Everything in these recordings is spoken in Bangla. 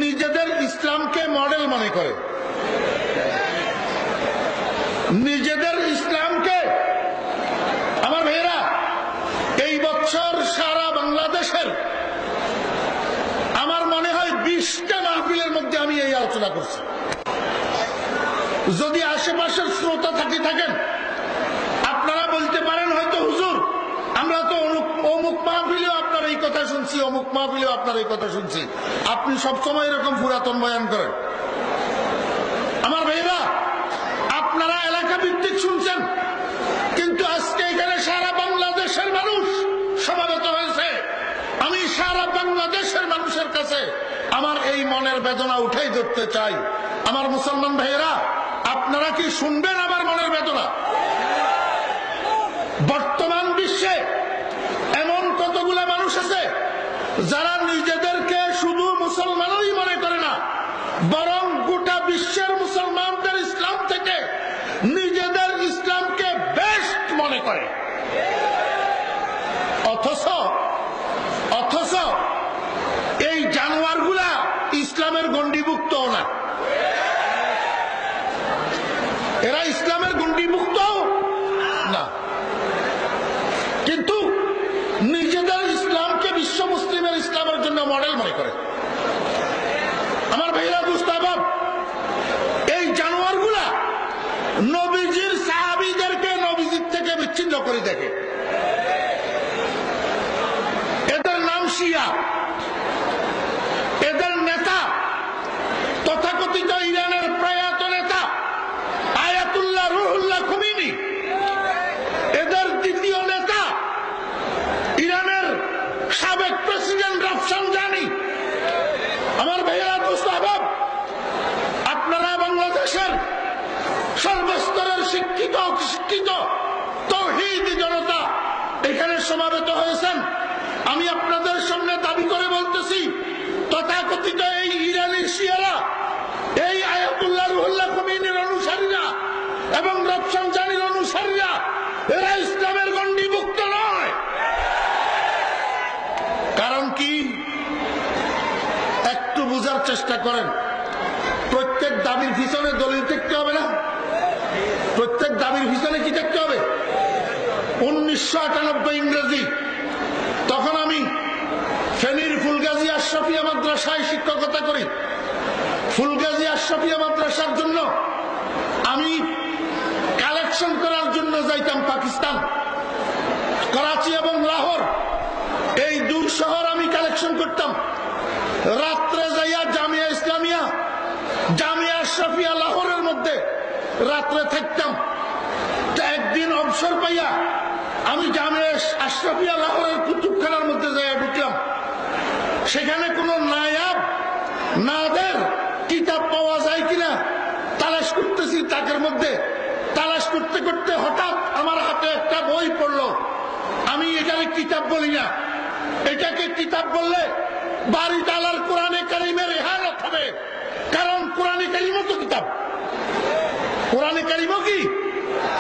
নিজেদের ইসলামকে মডেল মনে করে, নিজেদের ইসলামকে। আমার ভাইয়েরা, এই বছর সারা বাংলাদেশের আমার মনে হয় 20টা মাহফিলের মধ্যে আমি এই আলোচনা করছি। যদি আশেপাশের শ্রোতা থাকেন, আপনারা বলতে পারেন হয়তো হুজুর আমরা তো অমুক মাহফিলেও আপনার এই কথা শুনছি, অমুক মাহফিলেও আপনার এই কথা শুনছি। আপনি সবসময় এরকম পুরাতন বয়ান করেন। আমার ভাইয়েরা, আপনারা এলাকা ভিত্তিক শুনছেন, কিন্তু আজকে এখানে সারা বাংলাদেশের মানুষ সমাবেত হয়েছে। আমি সারা বাংলাদেশের মানুষের কাছে আমার এই মনের বেদনা উঠাই ধরতে চাই। আমার মুসলমান ভাইয়েরা, আপনারা কি শুনবেন আমার মনের বেদনা? বর্তমান বিশ্বে এমন কতগুলা মানুষ আছে যারা নিজেদেরকে শুধু মুসলমানই মনে করে না, বরং গোটা বিশ্বের মুসলমানদের ইসলাম থেকে নিজেদের ইসলামকে বেস্ট মনে করে। অথচ এই জানোয়ারগুলা ইসলামের গণ্ডিভুক্ত না, এরা ইসলামের গণ্ডিভুক্ত না, কিন্তু নিজেদের ইসলামকে বিশ্ব মুসলিমের ইসলামের জন্য মডেল মনে করে। আমার ভাইরা মুস্তাহাব, এই জানোয়ারগুলা নবীজির সাহাবীদেরকে নবীজির থেকে বিচ্ছিন্ন করে দেখে। এদের নাম শিয়া, এদের নেতা তথাকথিত ইরানের প্রয়াত নেতা আয়াতুল্লাহ রুহুল্লাহ খুমিনি, এদের দ্বিতীয় নেতা ইরানের সাবেক প্রেসিডেন্ট রাফসানজানি। আমার ভাইয়েরা মুস্তাহাব, আপনারা বাংলাদেশের সর্বস্তরের শিক্ষিত অশিক্ষিত তাওহীদি জনতা এখানে সমাবেত হয়েছেন। আমি আপনাদের সামনে দাবি করে বলতেছি, তথাকথিত এই ইরানি শিয়ারা, এই আয়াতুল্লাহ রুহুল্লাহ খুমিনির অনুসারীরা এবং রাফসানজানির অনুসারীরা, এরা ইসলামের গণ্ডিভুক্ত নয়। কারণ কি? একটু বোঝার চেষ্টা করেন। প্রত্যেক দাবির পিছনে দলিল দেখতে হবে না? প্রত্যেক দাবির পিছনে কি দেখতে হবে? 1998 ইংরেজি, তখন আমি ফেনীর ফুলগাজী আশরাফিয়া মাদ্রাসায় শিক্ষকতা করি। ফুলগাজী আশরাফিয়া মাদ্রাসার জন্য আমি কালেকশন করার জন্য যাইতাম পাকিস্তান, করাচি এবং লাহোর, এই দুই শহর আমি কালেকশন করতাম। রাত্রে যাইয়া জামিয়া ইসলামিয়া, জামিয়া আশরাফিয়া লাহোরের মধ্যে রাত্রে থাকতাম। একদিন অবসর পাইয়া আমি জামিয়া আশরাফিয়া লাহোরের কুতুবখানার মধ্যে যাইয়া ঢুকলাম। সেখানে কোন নায়াব নাদের কিতাব পাওয়া যায় কিনা তালাশ করতেছি। তাকের মধ্যে তালাশ করতে করতে হঠাৎ আমার হাতে একটা বই পড়লো। আমি এখানে কিতাব বলি না, এটাকে কিতাব বললে বাড়ি তালার কোরআনে কারিমের ইহানত হবে। কারণ কোরআনে কারিমও তো কিতাব, কোরআনে কারিমও কি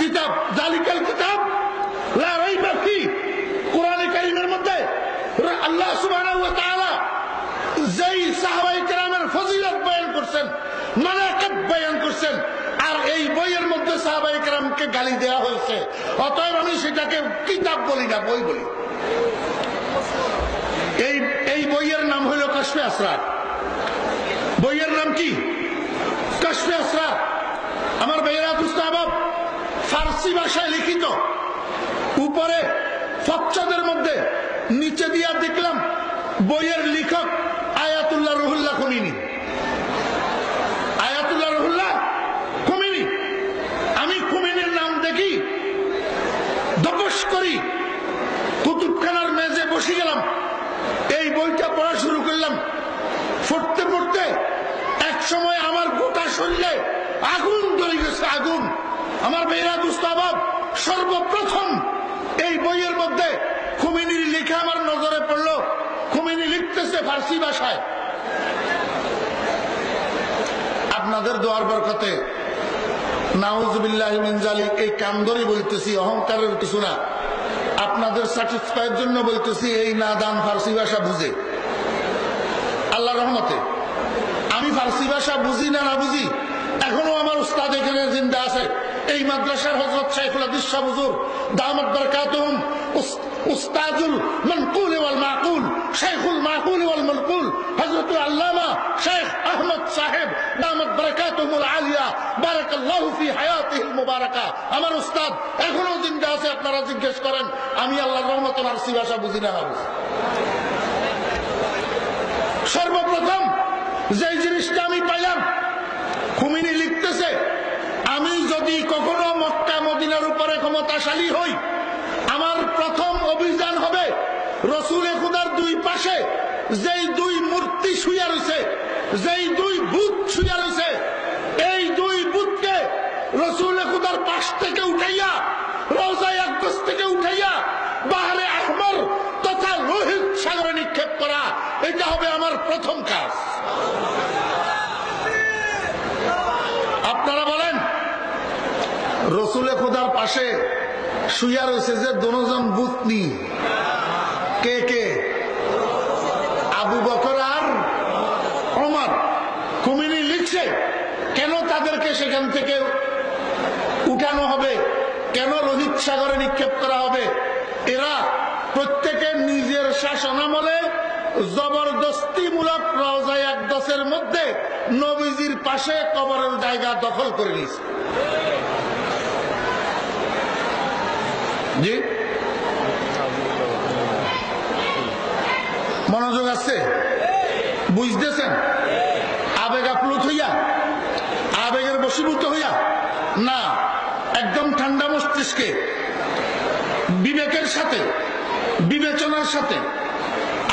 কিতাব। জালিকাল কিতাব লা রাইবা ফি, কোরআনে কারিমের মধ্যে আল্লাহ সুবহানাহু ওয়া তাআলা যেই সাহাবায়ে কেরামের ফজিলত বয়ান করছেন, মানাকিব বয়ান করছেন, আর এই বইয়ের মধ্যে সাহাবায়ে কেরামকে গালি দেওয়া হয়েছে। অতএব আমি সেটাকে কিতাব বলি না, বই বলি। এই বইয়ের নাম হইল কাশফে আসরার। বইয়ের নাম কি? কাশফে আসরার। আমার ভাইয়েরা মুস্তাহাব, ফার্সি ভাষায় লিখিত, উপরে ফচ্চদের মধ্যে, নিচে দিয়া দেখলাম বইয়ের লেখক আয়াতুল্লাহ রুহুল্লাহ খুমিনি। আয়াতুল্লাহ রুহুল্লাহ খুমিনি। আমি খুমিনির নাম দেখি, দপস করি, কুতুবখানার মেজে বসে গেলাম, এই বইটা পড়া শুরু করলাম। পড়তে পড়তে এক সময় আমার গোটা শরীরে আগুন ধরে গেছে, আগুন। আমার ভাইয়েরা মুস্তাহাব, সর্বপ্রথম এই বইয়ের মধ্যে খুমিনির লেখা আমার নজরে পড়লো। খুমিনি লিখতেছে ফার্সি ভাষায়। আপনাদের দোয়ার বরকতে নাউজুবিল্লাহি মিন যালিক, এই কান ধরে বলতেছি, অহংকারের কিছু না, আপনাদের স্যাটিসফাইয়ের জন্য বলতেছি। এই নাদান ফার্সি ভাষা বুঝে, আল্লাহর রহমতে ভাষা বুঝি না বুঝি, এখনো আমার উস্তাদ এখানে জিন্দা আছে। এই মাদ্রাসার হযরত শাইখুল হাদিস শাহ হুজুর দামাত বারাকাতুহুম, উস্তাদুল মানকুল ওয়াল মাকুল, শাইখুল মাকুল ওয়াল মানকুল, হযরত আল্লামা শেখ আহমদ সাহেব দামাত বারাকাতুহুমুল আলিয়া বারাকাল্লাহু ফি হায়াতিহিল মুবারাকা, আমার উস্তাদ এখনো জিন্দা আছে। আপনারা জিজ্ঞেস করেন আমি আল্লাহর রহমতে ফারসি ভাষা বুঝি না বুঝি। সর্বপ্রথম যে জিনিসটা আমি পাইলাম, খুমিনি লিখতেছে, আমি যদি কখনো মক্কা মদিনার উপরে ক্ষমতাশালী হই, আমার প্রথম অভিযান হবে রসুলে খুদার দুই পাশে যেই দুই মূর্তি শুয়ে রয়েছে, যেই দুই বুত শুয়ে রয়েছে, এই দুই বুতকে রসুলে খুদার পাশ থেকে উঠাইয়া, রওজায়ে আকদাস থেকে উঠাইয়া বাহরে আহমর তথা লোহিত সাগরে নিক্ষেপ করা, এটা হবে আমার প্রথম কাজ। আপনারা বলেন রসুলে খুদার পাশে শুয়া রয়েছে যে দুজন বুতনি, কে কে? আবু বকর আর ওমর। খুমিনি লিখছে কেন তাদেরকে সেখান থেকে উঠানো হবে, কেন লোহিত সাগরে নিক্ষেপ করা হবে? এরা প্রত্যেকে নিজের শাসনামলে জবরদস্তিমূলক রওজায়ে আকদাসের মধ্যে নবীজির পাশে কবরের জায়গা দখল করে নিয়েছে। জি, মনোযোগ আছে? বুঝতেছেন? আবেগ আপ্লুত হইয়া, আবেগের বশীভূত হইয়া না, একদম ঠান্ডা মস্তিষ্কে বিবেকের সাথে, বিবেচনার সাথে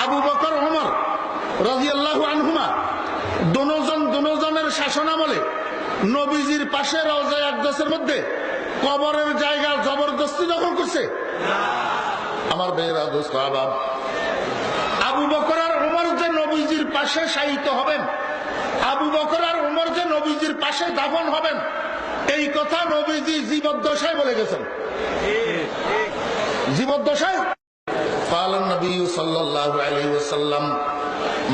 আবু বকর ওমর রাদিয়াল্লাহু আনহুমা দুজনের শাসনামলে নবীজির পাশে রওজায়ে আকদাসের মধ্যে কবরের জায়গা জবরদস্তি দখল করছে। আমার বেরা দোস্ত আবাব, আবু বকর আর ওমর যে নবীজির পাশে শায়িত হবেন, আবু বকর আর ওমর যে নবীজির পাশে দাফন হবেন, এই কথা নবীজি জীবদ্দশায় বলে গেছেন। জীবদ্দশায় قال النبي صلى الله عليه وسلم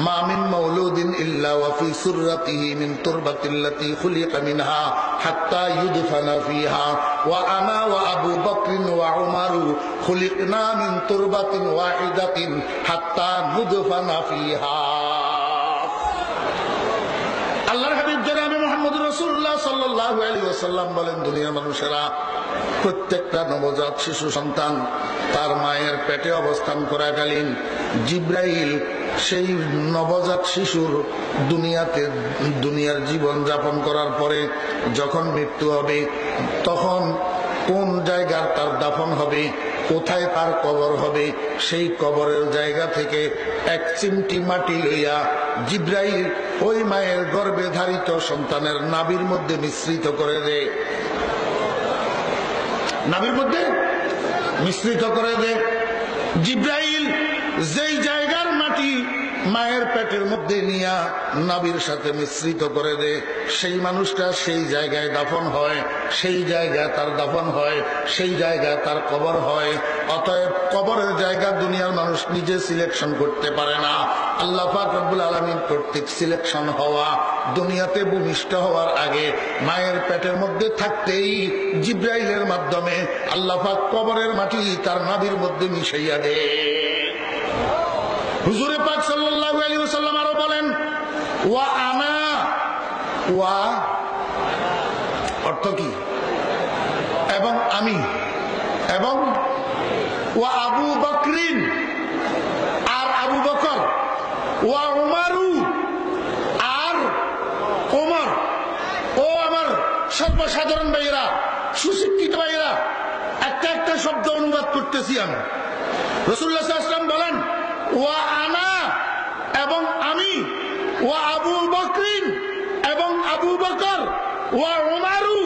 ما من مولود إلا وفي سرته من تربة التي خلق منها حتى يدفن فيها وأنا وأبو بكر وعمر خلقنا من تربة واحدة حتى ندفن فيها। আল্লাহর হাবিব জনাবে মুহাম্মদ রাসূলুল্লাহ সাল্লাল্লাহু আলাইহি ওয়াসাল্লাম বলেন, দুনিয়ার মানুষেরা প্রত্যেকটা নবজাত শিশু সন্তান তার মায়ের পেটে অবস্থান করাকালীন জিব্রাইল সেই নবজাত শিশুর দুনিয়ার জীবন যাপন করার পরে যখন মৃত্যু হবে, তখন কোন জায়গার তার দাফন হবে, কোথায় তার কবর হবে, সেই কবরের জায়গা থেকে এক চিমটি মাটি লইয়া জিব্রাইল ওই মায়ের গর্ভে ধারিত সন্তানের নাভির মধ্যে মিশ্রিত করে দেয়, নাভির মধ্যে মিশ্রিত করে দেয়। জিব্রাইল যেই জায়গার মাটি মায়ের পেটের মধ্যে নিয়ে নাভির সাথে মিশ্রিত করে দেয়, সেই মানুষটা সেই জায়গায় দাফন হয়, সেই জায়গায় তার দাফন হয়, সেই জায়গায় তার কবর হয়। অতএব কবরের জায়গা দুনিয়ার মানুষ নিজে সিলেকশন করতে পারে না, আল্লাহ পাক রব্বুল আলামিন কর্তৃক সিলেকশন হওয়া। দুনিয়াতে ভূমিষ্ঠ হওয়ার আগে মায়ের পেটের মধ্যে থাকতেই জিব্রাইলের মাধ্যমে আল্লাহ পাক কবরের মাটি তার নাভির মধ্যে মিশাইয়া দেয়। হুজুরে পাক সাল্লাল্লাহু আলাইহি ওয়াসাল্লাম আরো বলেন, ওয়া আনা, ওয়া অর্থ কি? এবং আমি, এবং ওয়া আবু বকরিন আর আবু বকর, ওয়া উমারু আর ওমর। ও আমার সর্বসাধারণ ভাইয়েরা, সুশিক্ষিত ভাইয়েরা, একটা একটা শব্দ অনুবাদ করতেছি আমি। রাসূলুল্লাহ সাল্লাল্লাহু আলাইহি ওয়াসাল্লাম বলেন, ওয়া আনা এবং আমি, ওয়া আবু বকরিন এবং আবু বকর, ওয়া উমারু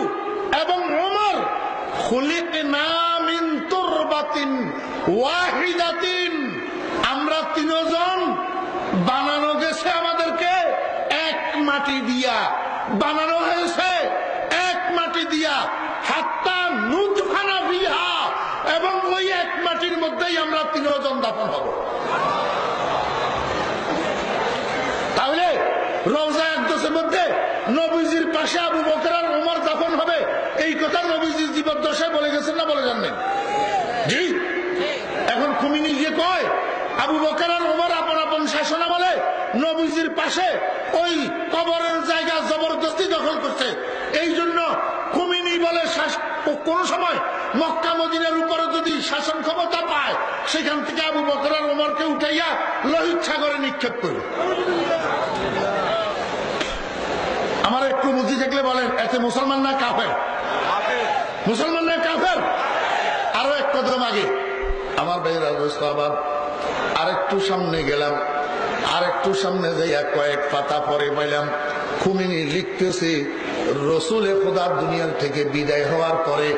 এবং ওমর, খুলিকনা মিন তুরবাতিন ওয়াহিদাতিন, আমরা তিনজন বানানো গেছে আমাদেরকে এক মাটি দিয়া, বানানো হয়েছে এক মাটি দিয়া, হাত্তা নুদফানা ফিহা, এবং ওই এক মাটির মধ্যেই আমরা তিনজন দাফন হব। তাহলে রওজা আকদসের মধ্যে নবীজির পাশে আবু বকর আর ওমর দাফন হবে, এই কথা নবীজি জীবদ্দশায় বলে গেছেন না বলে জানেন? জি। এখন খুমিনি যে কয় আবু বকর আর ওমর আপন আপন শাসনামলে নবীজির পাশে ওই কবরের জায়গা জবরদস্তি দখল করছে, এই জন্য খুমিনি বলে কোন সময় মক্কা মদিনার উপরে যদি শাসন ক্ষমতা পায় সেখান থেকে আবু বকর আর ওমরকে উঠাইয়া লোহিত সাগরে নিক্ষেপ করবে। আমার একটু বুদ্ধি থাকলে বলেন, এতে মুসলমান না কাফের? মুসলমান না কাফের? আরো এক কদম আগে আমার ভাইয়েরা দোস্ত আবার আরেকটু সামনে গেলাম, আরেকটু সামনে যাইয়া কয়েক পাতা পরে পাইলাম খুমিনি লিখতেছে রসুলে খোদার দুনিয়ার থেকে বিদায় হওয়ার পরে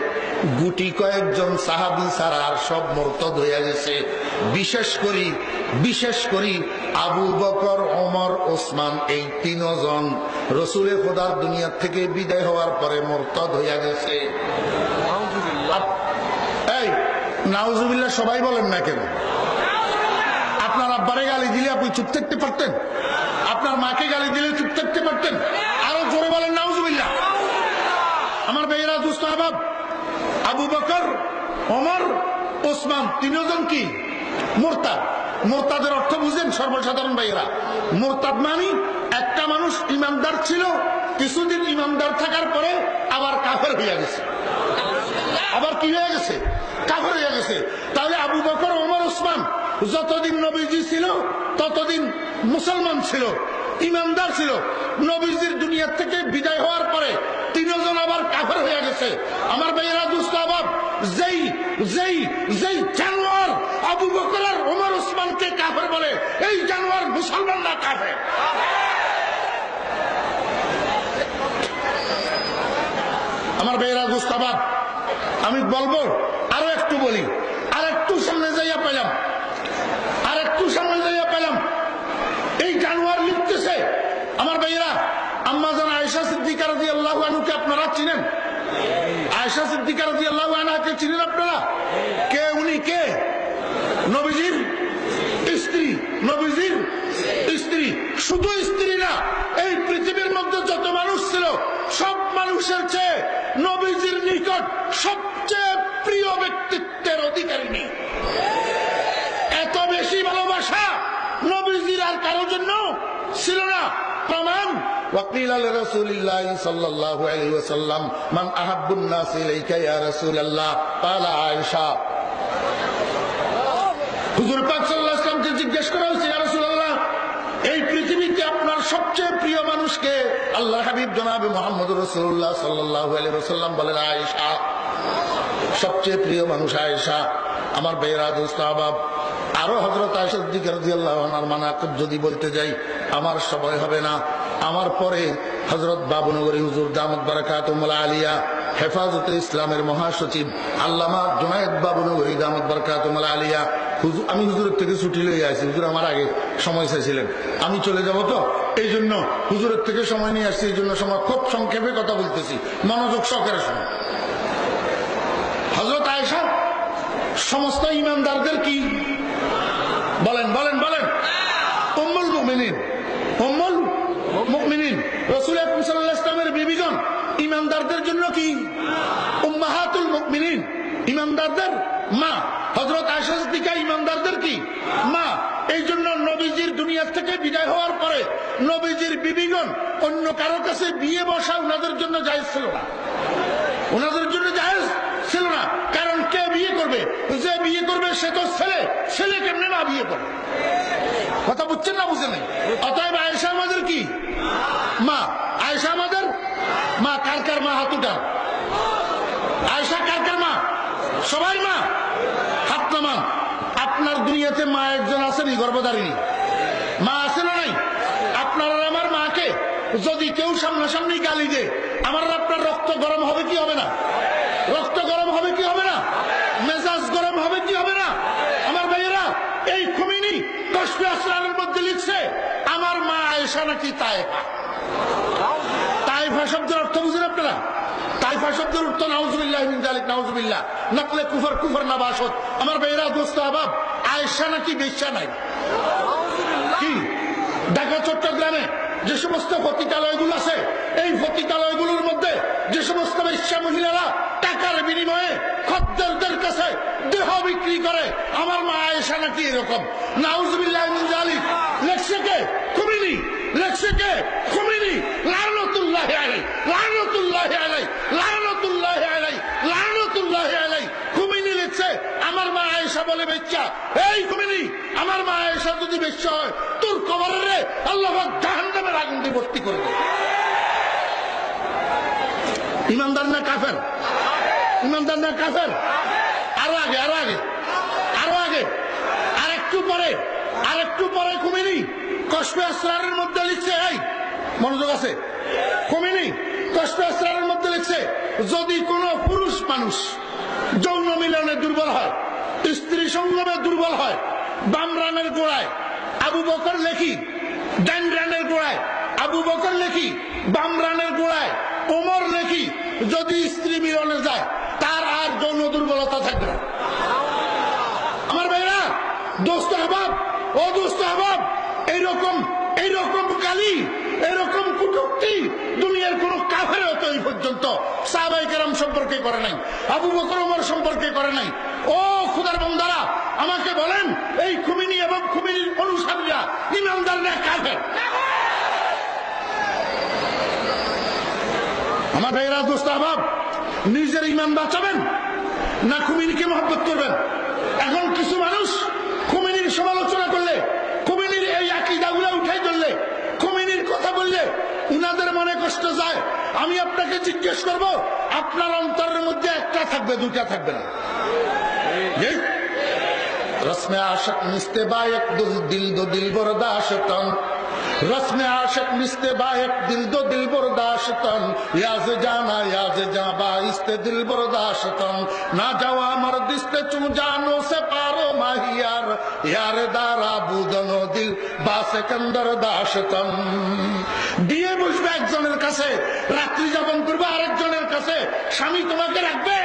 গুটি কয়েকজন সাহাবী ছাড়া আর সব মুরতাদ হইয়া গেছে। বিশেষ করি আবু বকর, ওমর, ওসমান, এই তিনজন রসুলে খোদার দুনিয়ার থেকে বিদায় হওয়ার পরে মুরতাদ হইয়া গেছে। এই নাউজুবিল্লাহ সবাই বলেন না কেন? আপনার আব্বারে গালি দিলে আপনি চুপ থাকতে পারতেন? আপনার মাকে গালি দিলে চুপ থাকতে পারতেন? আরো জোরে বলেন নাউজুবিল্লাহ। আমার ভাইয়েরা দোস্ত আহবাব, আবু বকর, ওমর, ওসমান তিনজন কি মুরতাদ? মুরতাদের অর্থ বুঝেন সর্বসাধারণ ভাইয়েরা? মুরতাদ মানে একটা মানুষ ইমানদার ছিল, কিছুদিন ইমানদার থাকার পরে আবার কাফের হইয়া গেছে। আবার কি হয়ে গেছে? কাফের হয়ে গেছে। তাহলে আবু বকর, ওমর, ওসমান যতদিন নবীজি ছিল ততদিন মুসলমান ছিল, ইমানদার ছিল। নবীজির দুনিয়ার থেকে বিদায় হওয়ার পরে তিনজন আবার কাফের হয়ে গেছে। আমার ভাইয়েরা দুস্থ আবাব, যেই জানোয়ার আবু বকর আর ওমর ওসমানকে কাফের বলে, এই জানোয়ার মুসলমান না কাফের? আমার ভাইয়েরা দুস্থ আবাব, আমি বলবো আরো একটু বলি, আর একটু সামনে যাইয়া পেলাম, এই জানোয়ার লিখতেছে আমার ভাইয়েরা আম্মা জান আয়েশা সিদ্দিকা রাদিয়াল্লাহু আনহাকে আপনারা চিনেন? আয়েশা সিদ্দিকা রাদিয়াল্লাহু আনহাকে চিনেন আপনারা? কে উনি? কে? নবীজির স্ত্রী। নবীজির স্ত্রী। শুধু স্ত্রী না, এই পৃথিবীর মধ্যে যত মানুষ ছিল সব মানুষের চেয়ে নবীজির নিকট সবচেয়ে প্রিয় ব্যক্তিত্বের অধিকারিণী। এত বেশি ভালোবাসা নবীজির আর কারোর জন্য ছিল না। প্রমাণ وقيل لرسول الله صلى الله عليه وسلم من احب الناس اليك يا رسول الله قال عائشة। হুজুর পাক সাল্লাল্লাহু আলাইহি ওয়াসাল্লামকে জিজ্ঞেস করা হয়েছে, ইয়া রাসূলুল্লাহ এই পৃথিবীতে আপনার সবচেয়ে প্রিয় মানুষকে? আল্লাহ হাবিব জনাবে মুহাম্মদুর রাসূলুল্লাহ সাল্লাল্লাহু আলাইহি ওয়াসাল্লাম বলেন আয়েশা। সবচেয়ে প্রিয় মানুষ আয়েশা। আমার ভাইয়েরা দোস্ত আহবাব, আরো হযরত আয়েশা সিদ্দিকা রাদিয়াল্লাহু আনহার মানাকিব যদি বলতে যাই আমার সময় হবে না। আমার পরে হযরত বাবুনগরী হুজুর দামাত বারাকাতুহুল আলিয়া হেফাজতে ইসলামের মহাসচিব আল্লামা জুনায়েদ বাবুনগরী দামাত বারাকাতুহুল আলিয়া, আমি হুজুরের থেকে ছুটি লইয়া আসছি। হুজুর আমার আগে সময় চাইছিলেন, আমি চলে যাব, তো এই জন্য হুজুরের থেকে সময় নিয়ে আসছি। এই জন্য সময় খুব সংক্ষেপে কথা বলতেছি, মনোযোগ সহকারে শুনুন। হযরত আয়েশা সমস্ত ইমানদারদের কি বলেন? বলেন বলেন। উম্মুল মুমিনিন, উম্মুল মুমিনিন। রাসূল আকরাম সাল্লাল্লাহু আলাইহি ওয়াসাল্লামের বিবিগণ ইমানদারদের জন্য কি? উম্মাহাতুল মুমিনিন, ইমানদারদের মা। হযরত আয়েশা সিদ্দিকা ইমানদারদের কি? মা। এই জন্য নবীজির দুনিয়া থেকে বিদায় হওয়ার পরে নবীজির বিবিগণ অন্য কারো কাছে বিয়ে বসা ওনাদের জন্য জায়েজ ছিল না। ওনাদের জন্য জায়েজ ছিল না। কারণ কে বিয়ে করবে? যে বিয়ে করবে সে তো ছেলে, ছেলে কেমনে না বিয়ে করবে? কথা বুঝছেন না বুঝেন? অতএব আয়েশা আমাদের কি? মা। আয়েশা আমাদের মা। কার কার মা? হাত উঠান। আয়েশা কার কার মা? সবাই মা। হাত নামান। আপনার দুনিয়াতে মা একজন আছেন, গর্ভধারিণী মা আছে না নাই? আপনার আর আমার মাকে যদি কেউ সামনাসামনি গালি দেয়, আমার আপনার রক্ত গরম হবে কি হবে না? রক্ত গরম হবে কি হবে না? মেজাজ গরম হবে কি হবে না? আমার ভাইয়েরা, এই খুমিনি কশফে আসরারের মধ্যে লিখছে আমার মা আয়েশা নাকি তায়েফা। তায়েফা শব্দের অর্থ বুঝেন আপনারা? তায়েফা শব্দের অর্থ নাউজুবিল্লাহ মিন যালিক, নাউজুবিল্লাহ, নকলে কুফর, কুফর না বাসত। আমার ভাইয়েরা দোস্ত আহবাব, আয়েশা নাকি বেশ্যা নাই? কি ঢাকা চট্টগ্রামে যে সমস্ত পতিতালয়গুলো আছে, এই পতিতালয়গুলোর মধ্যে যে সমস্ত বেশ্যা মহিলারা টাকার বিনিময়ে খদ্দেরদের কাছে দেহ বিক্রি করে, আমার মা আয়েশা নাকি এরকম। নাউজুবিল্লাহ মিন যালিক। লেখছে কে? খুমিনি। লেখছে কে? খুমিনি। লানতুল্লাহি আলাইহি, লানতুল্লাহি আলাইহি, লানতুল্লাহি আলাইহি, লানতুল্লাহি আলাইহি। খুমিনি লিখছে আমার মা আয়েশা বলে বেশ্যা। এই খুমিনি, আমার মা আয়েশা যদি বেশ্যা হয় তোর কবরে আল্লাহ পাক জাহান্নামের আগুন দিয়ে ভর্তি করে দেবে। ইমানদার না কাফের? ইমানদার না কাফের? আরো আগে, আরো আগে, আরো আগে, আরেকটু পরে খুমিনি কশফে আসরারের মধ্যে লিখছে, এই মনোযোগ আছে, খুমিনি কশফে আসরারের মধ্যে লিখছে যদি কোন পুরুষ মানুষ যৌন মিলনে দুর্বল হয়, স্ত্রী সঙ্গমে দুর্বল হয়, বাম রানের গোড়ায় আবু বকর লেখি, ডান রানের গোড়ায় আবু বকর লেখি, বাম রানের গোড়ায় ওমর লেখি, যদি স্ত্রী মিলনে যায় তার আর যৌন দুর্বলতা থাকবে না। আমার ভাইরা, দোস্ত আহবাব, ও দোস্ত আহবাব, এইরকম কালি, এরকম কুটুক্তি দুনিয়ার কোন কাফেরও তো এই পর্যন্ত সাহাবায়ে কেরাম সম্পর্কে করে নাই, আবু বকর ওমর সম্পর্কে করে নাই। ও খোদার বান্দারা, আমাকে বলেন এই খুমিনি এবং খুমিনির অনুসারীরা ইমানদার না কাফের? আমার ভাইরা, দোস্ত আহবাব, নিজের ইমান বাঁচাবেন না খুমিনিকে মহব্বত করবেন? এখন কিছু মানুষ খুমিনির সমালোচনা করলে, খুমিনির এই আকীদাগুলো উঠাই ধরলে, খুমিনির কথা বললে উনাদের মনে কষ্ট যায়। আমি আপনাকে জিজ্ঞেস করব, আপনার অন্তরের মধ্যে একটা থাকবে, দুটা থাকবে না? রসমে আশক মিশতে বায়ক দিল দো দিল বরদাশতন, রসমে আশক মিশতে বায়ক দিল দো দিল বরদাশতন, ইয়াজ জানা ইয়াজ জাবা ইস্তে দিল বরদাশতন, না যাওয়া মর্দিস্তে চু জানো সে পারো মাহিয়ার, ইয়ার দারা বুদনো দিল বাসেকন্দর দাশতন। বিয়ে বসবে একজনের কাছে, রাত্রি যাপন করবে আরেকজনের কাছে, স্বামী তোমাকে রাখবে?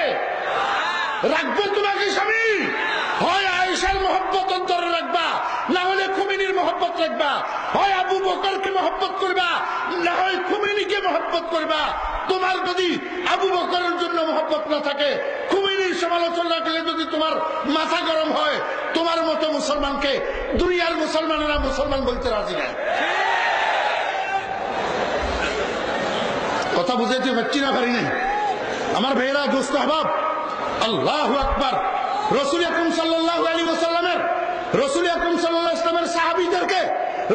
রাখবে তোমাকে স্বামী? হয় আয়েশার মহব্বত অন্তরে রাখবা, না হলে খুমিনির মহব্বত রাখবা। হয় আবু বকরকে মহব্বত করবা, না হয় খুমিনিকে মহব্বত করবা। তোমার যদি আবু বকরের জন্য মহব্বত না থাকে, খুমিনির সমালোচনা করলে যদি তোমার মাথা গরম হয়, তোমার মতো মুসলমানকে দুনিয়ার মুসলমানেরা মুসলমান বলতে রাজি নাই। কথা বুঝাইতে পারছি না, পারি নাই? আমার ভাইয়েরা, দোস্ত আহবাব, আল্লাহু আকবার। রাসূল আকরাম সাল্লাল্লাহু আলাইহি ওয়াসাল্লামের, রাসূল আকরাম সাল্লাল্লাহু আলাইহি ওয়াসাল্লামের সাহাবীদেরকে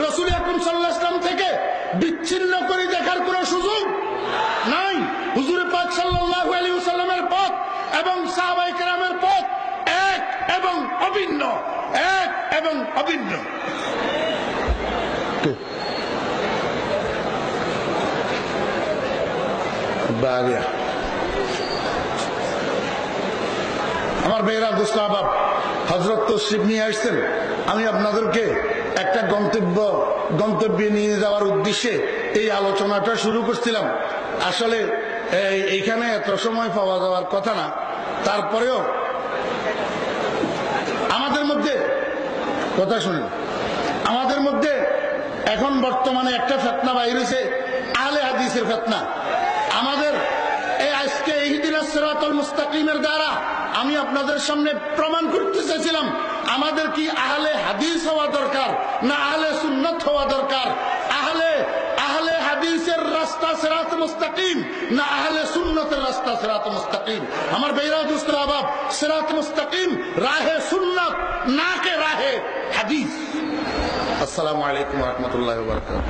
রাসূল আকরাম সাল্লাল্লাহু আলাইহি ওয়াসাল্লাম থেকে বিচ্ছিন্ন করে দেখার কোনো সুযোগ নাই। হুজুর পাক সাল্লাল্লাহু আলাইহি ওয়াসাল্লামের পথ এবং সাহাবায়ে কেরামের পথ এক এবং অভিন্ন, এক এবং অভিন্ন। বাগিয়া আমার ভাইয়েরা, দোস্ত আহবাব, হযরত তশরিফ নিয়ে আসছেন। আমি আপনাদেরকে একটা গন্তব্যে নিয়ে যাওয়ার উদ্দেশ্যে এই আলোচনাটা শুরু করছিলাম। আসলে এইখানে এত সময় পাওয়া যাওয়ার কথা না, তারপরেও আমাদের মধ্যে, কথা শুনুন, আমাদের মধ্যে এখন বর্তমানে একটা ফিতনা বাইর হয়েছে, আহলে হাদিসের ফিতনা। আমাদের এই আজকে ইহদিনাস সিরাতাল মুস্তাকিমের দ্বারা আমি আপনাদের সামনে প্রমাণ করতে চাইছিলাম আমাদের কি আহলে হাদিস হওয়া দরকার না আহলে সুন্নাত হওয়া দরকার, আহলে হাদিসের রাস্তা সিরাত মুস্তাকিম না আহলে সুন্নতের রাস্তা সিরাত মুস্তাকিম। আমার ভাইরা, দোস্ত আহবাব, সিরাত মুস্তাকিম রাহে সুন্নাত, না কে রাহে হাদিস। আসসালামু আলাইকুম ওয়া রাহমাতুল্লাহি ওয়া বারাকাতুহু।